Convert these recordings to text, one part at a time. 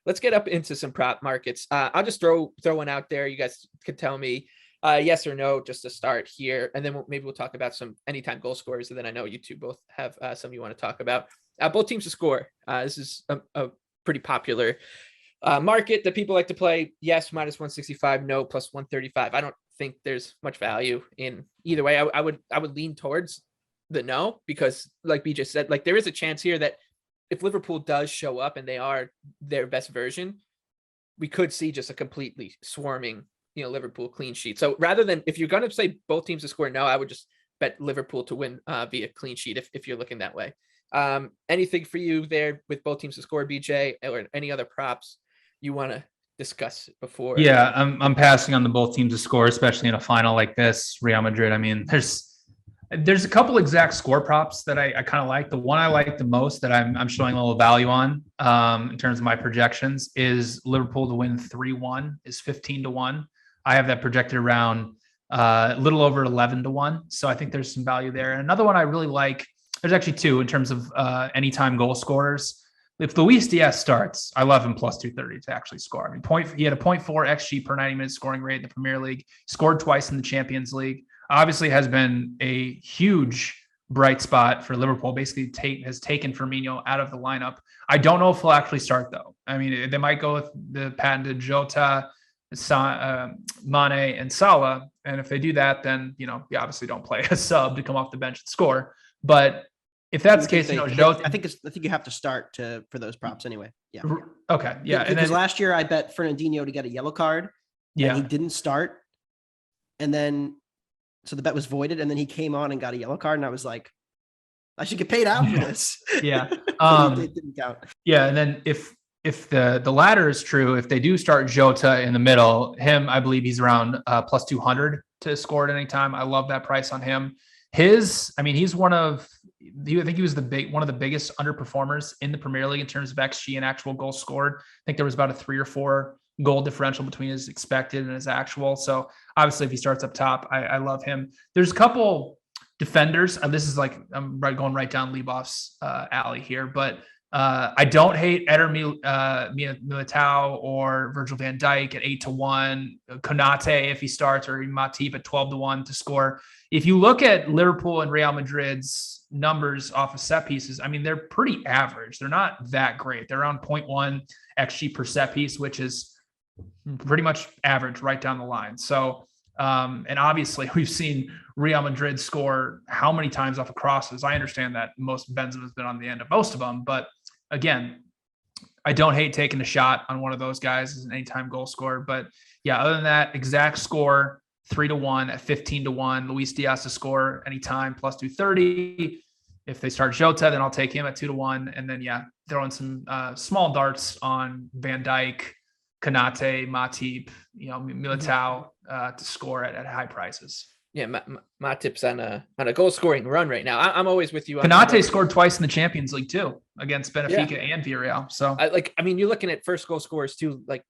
let's get up into some prop markets. I'll just throw one out there. You guys could tell me yes or no just to start here, and then maybe we'll talk about some anytime goal scorers. And then I know you two both have some you want to talk about. Both teams to score. This is a pretty popular market that people like to play. Yes, -165. No, +135. I don't think there's much value in either way. I would lean towards the no, because like BJ said, like there is a chance here that if Liverpool does show up and they are their best version, we could see just a completely swarming, Liverpool clean sheet. So rather than, if you're going to say both teams to score, no, I would just bet Liverpool to win via clean sheet if you're looking that way. Anything for you there with both teams to score, BJ, or any other props you want to discuss before? Yeah, I'm passing on the both teams to score, especially in a final like this, Real Madrid. I mean, there's a couple exact score props that I kind of like. The one I like the most that I'm showing a little value on in terms of my projections is Liverpool to win 3-1 is 15-1. I have that projected around a little over 11-1. So I think there's some value there. And another one I really like, there's actually two in terms of anytime goal scorers. If Luis Diaz starts, I love him +230 to actually score. I mean, he had a 0.4 XG per 90 minutes scoring rate in the Premier League, scored twice in the Champions League. Obviously has been a huge bright spot for Liverpool, basically has taken Firmino out of the lineup. I don't know if he'll actually start, though. I mean, they might go with the patented Jota, Mane, and Salah. And if they do that, then, you obviously don't play a sub to come off the bench and score. But if that's the case, Jota, I think you have to start for those props anyway. Yeah. Okay. Yeah. Because last year I bet Fernandinho to get a yellow card. Yeah. And he didn't start. And then, so the bet was voided, and then he came on and got a yellow card, and I was like, I should get paid out for this. Yeah. It didn't count. Yeah. And then if the latter is true, if they do start Jota in the middle, I believe he's around +200 to score at any time. I love that price on him. He's I think he was one of the biggest underperformers in the Premier League in terms of XG and actual goals scored. I think there was about a 3 or 4 goal differential between his expected and his actual. So obviously if he starts up top, I love him. There's a couple defenders. This is like, I'm going right down Leboff's alley here, but I don't hate Eder Militao or Virgil van Dijk at 8-1, Konate if he starts, or Matip at 12-1 to score. If you look at Liverpool and Real Madrid's numbers off of set pieces, I mean, they're pretty average. They're not that great. They're around 0.1 XG per set piece, which is pretty much average right down the line. So, and obviously we've seen Real Madrid score how many times off of crosses. I understand that most Benzema's been on the end of most of them, but again, I don't hate taking a shot on one of those guys as an anytime goal scorer. But yeah, other than that, exact score 3-1 at 15-1. Luis Diaz to score anytime +230. If they start Jota, then I'll take him at 2-1. And then throw in some small darts on Van Dijk, Konate, Matip, Militao to score at high prices. Yeah, Matip's on a goal scoring run right now. I'm always with you. Konate scored twice in the Champions League too, against Benfica and Villarreal. So you're looking at first goal scorers too. Like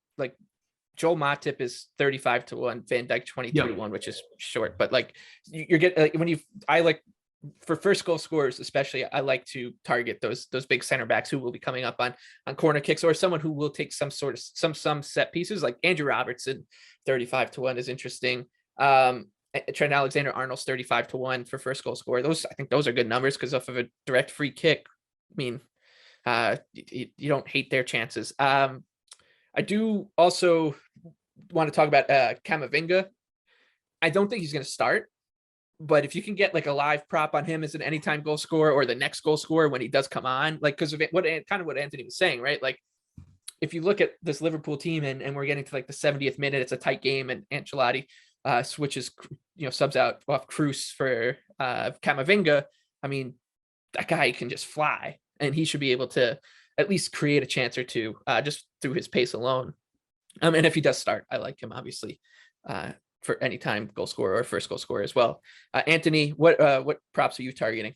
Joel Matip is 35-1, Van Dijk 22-1, which is short. But you're getting for first goal scorers, especially, I like to target those big center backs who will be coming up on corner kicks, or someone who will take some set pieces. Like Andrew Robertson, 35-1 is interesting. Trent Alexander-Arnold's 35-1 for first goal scorer. I think those are good numbers because off of a direct free kick, I mean, you don't hate their chances. I do also want to talk about Camavinga. I don't think he's going to start. But if you can get a live prop on him as an anytime goal scorer or the next goal scorer when he does come on, because of what Anthony was saying, right? If you look at this Liverpool team and we're getting to the 70th minute, it's a tight game, and Ancelotti switches, subs out off Cruz for Camavinga. I mean, that guy can just fly, and he should be able to at least create a chance or two just through his pace alone. And if he does start, I like him, obviously. For any time goal scorer or first goal scorer as well. Anthony, what props are you targeting?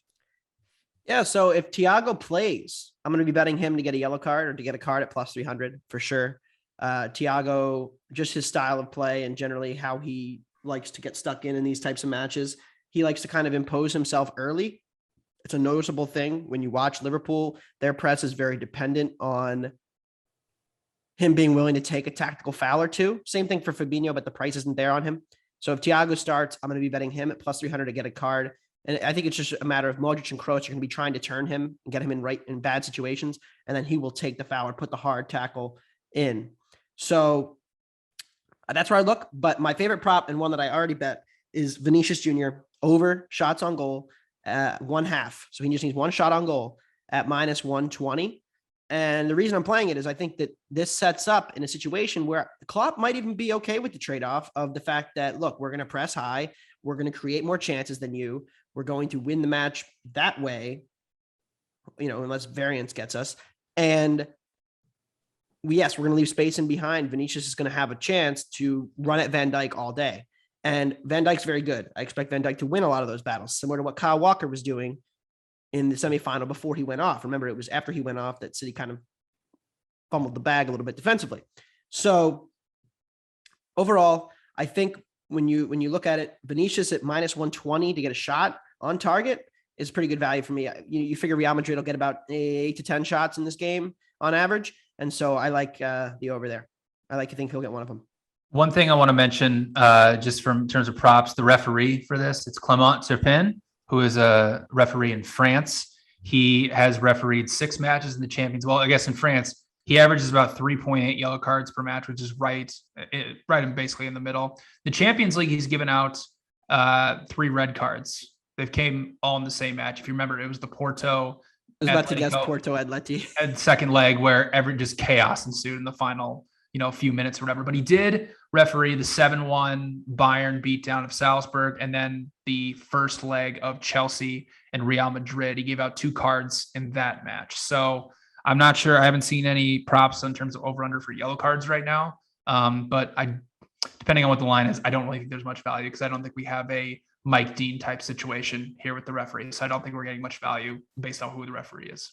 Yeah, so if Thiago plays, I'm going to be betting him to get a yellow card or to get a card at +300 for sure. Thiago, just his style of play and generally how he likes to get stuck in these types of matches. He likes to kind of impose himself early. It's a noticeable thing when you watch Liverpool. Their press is very dependent on him being willing to take a tactical foul or two. Same thing for Fabinho, but the price isn't there on him. So if Thiago starts, I'm going to be betting him at plus 300 to get a card. And I think it's just a matter of Modric and Kroos are going to be trying to turn him and get him in bad situations. And then he will take the foul or put the hard tackle in. So that's where I look. But my favorite prop, and one that I already bet, is Vinicius Jr. over shots on goal at 1/2. So he just needs one shot on goal at minus 120. And the reason I'm playing it is I think that this sets up in a situation where Klopp might even be okay with the trade-off of the fact that, look, we're going to press high. We're going to create more chances than you. We're going to win the match that way, unless variance gets us. And we're going to leave space in behind. Vinicius is going to have a chance to run at Van Dijk all day. And Van Dijk's very good. I expect Van Dijk to win a lot of those battles, similar to what Kyle Walker was doing in the semifinal before he went off. Remember, it was after he went off that City kind of fumbled the bag a little bit defensively. So overall, I think when you look at it, Vinicius at minus 120 to get a shot on target is pretty good value for me. You figure Real Madrid will get about 8 to 10 shots in this game on average. And so I like the over there. I like to think he'll get one of them. One thing I want to mention, just from in terms of props, the referee for this, it's Clément Turpin, who is a referee in France. He has refereed 6 matches in the Champions. Well, I guess in France, he averages about 3.8 yellow cards per match, which is right and basically in the middle. The Champions League, he's given out 3 red cards. They came all in the same match. If you remember, it was the Porto. I was about to guess Porto Atleti. And second leg where just chaos ensued in the final, few minutes or whatever. But he did referee the 7-1 Bayern beatdown of Salzburg, and then the first leg of Chelsea and Real Madrid. He gave out 2 cards in that match. So I'm not sure. I haven't seen any props in terms of over-under for yellow cards right now. But depending on what the line is, I don't really think there's much value because I don't think we have a Mike Dean type situation here with the referee. So I don't think we're getting much value based on who the referee is.